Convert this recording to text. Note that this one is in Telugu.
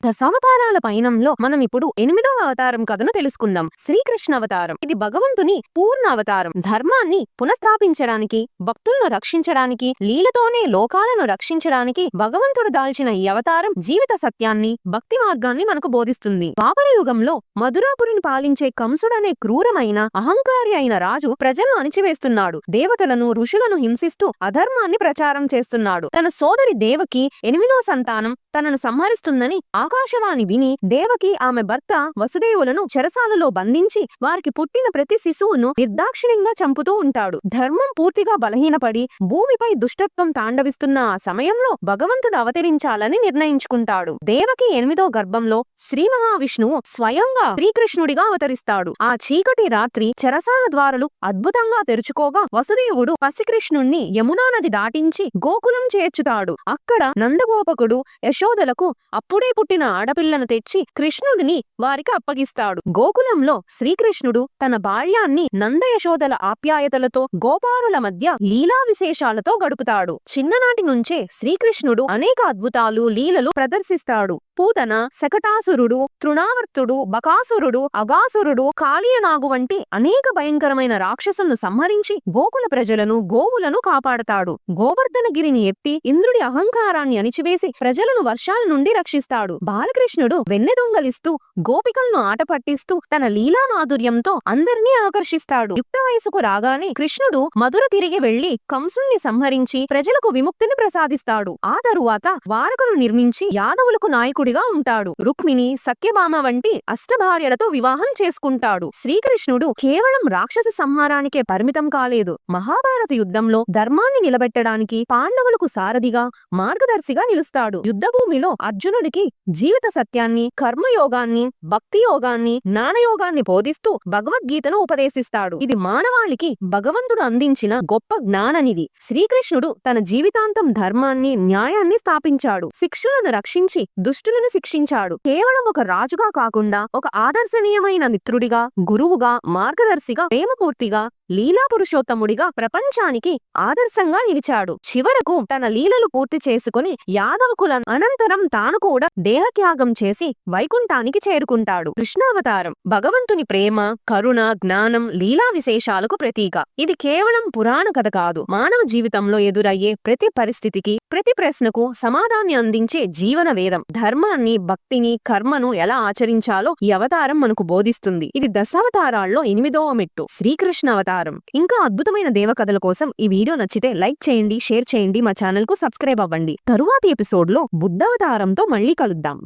దశావతారాల పయనంలో మనం ఇప్పుడు 8వ అవతారం కథను తెలుసుకుందాం. శ్రీకృష్ణ అవతారం. ఇది భగవంతుని పూర్ణ అవతారం. ధర్మాన్ని పునఃస్థాపించడానికి, భక్తులను రక్షించడానికి, లీలతోనే లోకాలను రక్షించడానికి భగవంతుడు దాల్చిన ఈ అవతారం జీవిత సత్యాన్ని, భక్తి మార్గాన్ని మనకు బోధిస్తుంది. ద్వాపర యుగంలో మధురాపురిని పాలించే కంసుడనే క్రూరమైన అహంకారి అయిన రాజు ప్రజలను అణిచివేస్తున్నాడు. దేవతలను, ఋషులను హింసిస్తూ అధర్మాన్ని ప్రచారం చేస్తున్నాడు. తన సోదరి దేవకి 8వ సంతానం తనను సంహరిస్తుందని ఆకాశవాణి విని దేవకి ఆమె భర్త వసుదేవులను చెరసాలలో బంధించి వారికి పుట్టిన ప్రతి శిశువును నిర్దాక్షిణ్యంగా చంపుతూ ఉంటాడు. ధర్మం పూర్తిగా బలహీనపడి భూమిపై దుష్టత్వం తాండవిస్తున్న ఆ సమయంలో భగవంతుడు అవతరించాలని నిర్ణయించుకుంటాడు. దేవకి 8వ గర్భంలో శ్రీ మహావిష్ణువు స్వయంగా శ్రీకృష్ణుడిగా అవతరిస్తాడు. ఆ చీకటి రాత్రి చెరసాల ద్వారాలు అద్భుతంగా తెరుచుకోగా వసుదేవుడు పసికృష్ణుణ్ణి యమునా నది దాటించి గోకులం చేర్చుతాడు. అక్కడ నందగోపకుడు యశోదలకు అప్పుడే పుట్టిన ఆడపిల్లను తెచ్చి కృష్ణుడిని వారికి అప్పగిస్తాడు. గోకులంలో శ్రీకృష్ణుడు తన బాల్యాన్ని నంద యశోదల ఆప్యాయతలతో గోపారుల మధ్య లీలా విశేషాలతో గడుపుతాడు. చిన్ననాటి నుంచే శ్రీకృష్ణుడు అనేక అద్భుతాలు, లీలలు ప్రదర్శిస్తాడు. పూతన, శకటాసురుడు, తృణావర్తుడు, బకాసురుడు, అగాసురుడు, కాళీయనాగు వంటి అనేక భయంకరమైన రాక్షసులను సంహరించి గోకుల ప్రజలను, గోవులను కాపాడతాడు. గోవర్ధనగిరిని ఎత్తి ఇంద్రుడి అహంకారాన్ని అణిచివేసి ప్రజలను వర్షాల నుండి రక్షిస్తాడు. బాలకృష్ణుడు వెన్నె దొంగలిస్తూ గోపికలను ఆట పట్టిస్తూ తన లీలా మాధుర్యంతో అందరినీ ఆకర్షిస్తాడు. యుక్త వయసుకు రాగానే కృష్ణుడు మధుర తిరిగి వెళ్లి కంసుణ్ణి సంహరించి ప్రజలకు విముక్తిని ప్రసాదిస్తాడు. ఆ తరువాత ద్వారకను నిర్మించి యాదవులకు నాయకుడిగా ఉంటాడు. రుక్మిణి, సత్యభామ వంటి అష్టభార్యలతో వివాహం చేసుకుంటాడు. శ్రీకృష్ణుడు కేవలం రాక్షస సంహారానికే పరిమితం కాలేదు. మహాభారత యుద్ధంలో ధర్మాన్ని నిలబెట్టడానికి పాండవులకు సారథిగా, మార్గదర్శిగా నిలుస్తాడు. యుద్ధభూమిలో అర్జునుడికి జీవిత సత్యాన్ని, కర్మయోగాన్ని, భక్తి యోగాన్ని, జ్ఞానయోగాన్ని బోధిస్తూ భగవద్గీతను ఉపదేశిస్తాడు. ఇది మానవాళికి భగవంతుడు అందించిన గొప్ప జ్ఞాననిధి. శ్రీకృష్ణుడు తన జీవితాంతం ధర్మాన్ని, న్యాయాన్ని స్థాపించాడు. శిక్షులను రక్షించి దుష్టులను శిక్షించాడు. కేవలం ఒక రాజుగా కాకుండా ఒక ఆదర్శనీయమైన మిత్రుడిగా, గురువుగా, మార్గదర్శిగా, ప్రేమపూర్తిగా, లీలా పురుషోత్తముడిగా ప్రపంచానికి ఆదర్శంగా నిలిచాడు. చివరకు తన లీలలు పూర్తి చేసుకుని యాదవ కులం అనంతరం తాను కూడా దేహత్యాగం చేసి వైకుంఠానికి చేరుకుంటాడు. కృష్ణావతారం భగవంతుని ప్రేమ, కరుణ, జ్ఞానం, లీలా విశేషాలకు ప్రతీక. ఇది కేవలం పురాణ కథ కాదు. మానవ జీవితంలో ఎదురయ్యే ప్రతి పరిస్థితికి, ప్రతి ప్రశ్నకు సమాధాన్ని అందించే జీవన వేదం. ధర్మాన్ని, భక్తిని, కర్మను ఎలా ఆచరించాలో ఈ అవతారం మనకు బోధిస్తుంది. ఇది దశావతారాల్లో 8వ మెట్టు, శ్రీకృష్ణ అవతారం. ఇంకా అద్భుతమైన దేవకథల కోసం ఈ వీడియో నచ్చితే లైక్ చేయండి, షేర్ చేయండి, మా ఛానల్ కు సబ్స్క్రైబ్ అవ్వండి. తరువాతి ఎపిసోడ్ లో బుద్ధవతారంతో మళ్ళీ కలుద్దాం.